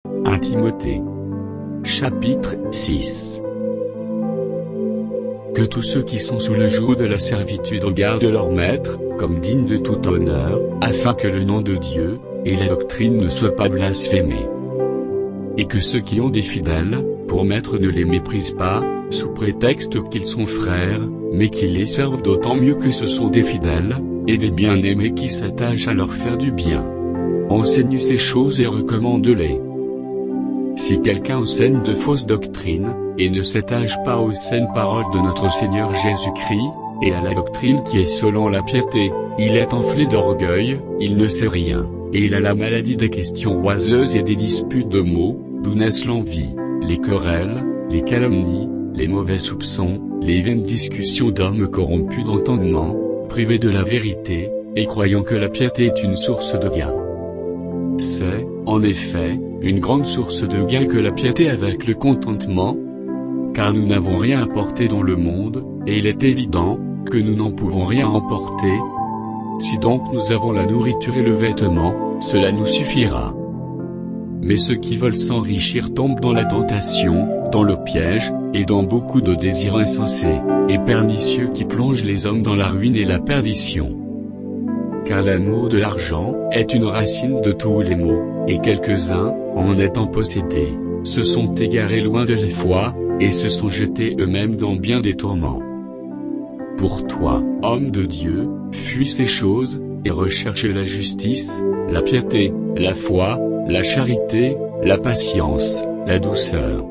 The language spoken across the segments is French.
1 Timothée. Chapitre 6. Que tous ceux qui sont sous le joug de la servitude regardent leur maître, comme digne de tout honneur, afin que le nom de Dieu, et la doctrine ne soient pas blasphémés. Et que ceux qui ont des fidèles, pour maître ne les méprisent pas, sous prétexte qu'ils sont frères, mais qu'ils les servent d'autant mieux que ce sont des fidèles, et des bien-aimés qui s'attachent à leur faire du bien. Enseigne ces choses et recommande-les. Si quelqu'un enseigne de fausses doctrines, et ne s'attache pas aux saines paroles de notre Seigneur Jésus-Christ, et à la doctrine qui est selon la piété, il est enflé d'orgueil, il ne sait rien, et il a la maladie des questions oiseuses et des disputes de mots, d'où naissent l'envie, les querelles, les calomnies, les mauvais soupçons, les vaines discussions d'hommes corrompus d'entendement, privés de la vérité, et croyant que la piété est une source de gain. C'est, en effet, une grande source de gain que la piété avec le contentement, car nous n'avons rien apporté dans le monde, et il est évident que nous n'en pouvons rien emporter. Si donc nous avons la nourriture et le vêtement, cela nous suffira. Mais ceux qui veulent s'enrichir tombent dans la tentation, dans le piège, et dans beaucoup de désirs insensés, et pernicieux qui plongent les hommes dans la ruine et la perdition. Car l'amour de l'argent est une racine de tous les maux, et quelques-uns, en étant possédés, se sont égarés loin de la foi, et se sont jetés eux-mêmes dans bien des tourments. Pour toi, homme de Dieu, fuis ces choses, et recherche la justice, la piété, la foi, la charité, la patience, la douceur.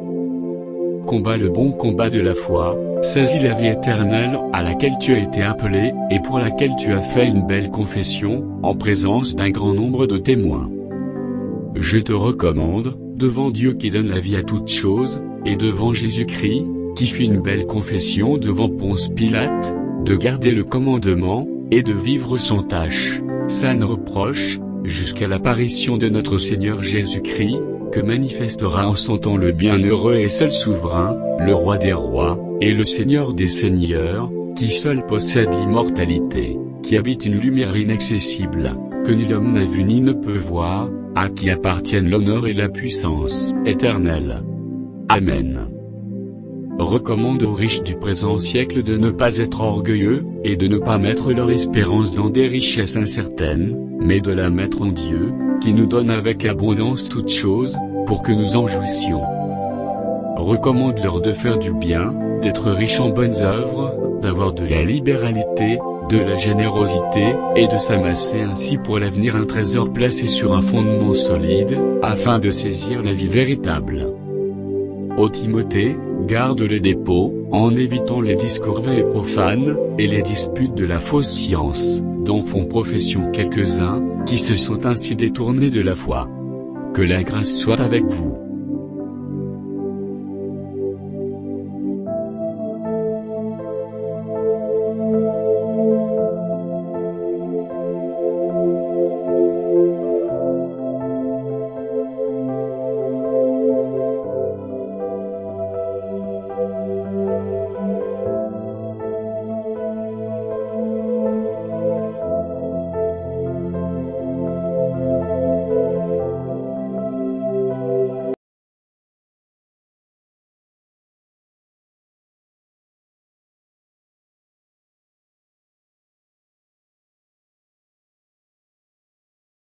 Combat le bon combat de la foi, saisis la vie éternelle à laquelle tu as été appelé, et pour laquelle tu as fait une belle confession, en présence d'un grand nombre de témoins. Je te recommande, devant Dieu qui donne la vie à toutes choses, et devant Jésus-Christ, qui fit une belle confession devant Ponce Pilate, de garder le commandement, et de vivre sans tâche, sans reproche, jusqu'à l'apparition de notre Seigneur Jésus-Christ, que manifestera en son temps le bienheureux et seul souverain, le roi des rois, et le Seigneur des seigneurs, qui seul possède l'immortalité, qui habite une lumière inaccessible, que nul homme n'a vu ni ne peut voir, à qui appartiennent l'honneur et la puissance éternelle. Amen. Recommande aux riches du présent siècle de ne pas être orgueilleux, et de ne pas mettre leur espérance dans des richesses incertaines, mais de la mettre en Dieu, qui nous donne avec abondance toutes choses, pour que nous en jouissions. Recommande-leur de faire du bien, d'être riches en bonnes œuvres, d'avoir de la libéralité, de la générosité, et de s'amasser ainsi pour l'avenir un trésor placé sur un fondement solide, afin de saisir la vie véritable. Ô Timothée, garde le dépôt, en évitant les discours vains et profanes, et les disputes de la fausse science, dont font profession quelques-uns, qui se sont ainsi détournés de la foi. Que la grâce soit avec vous.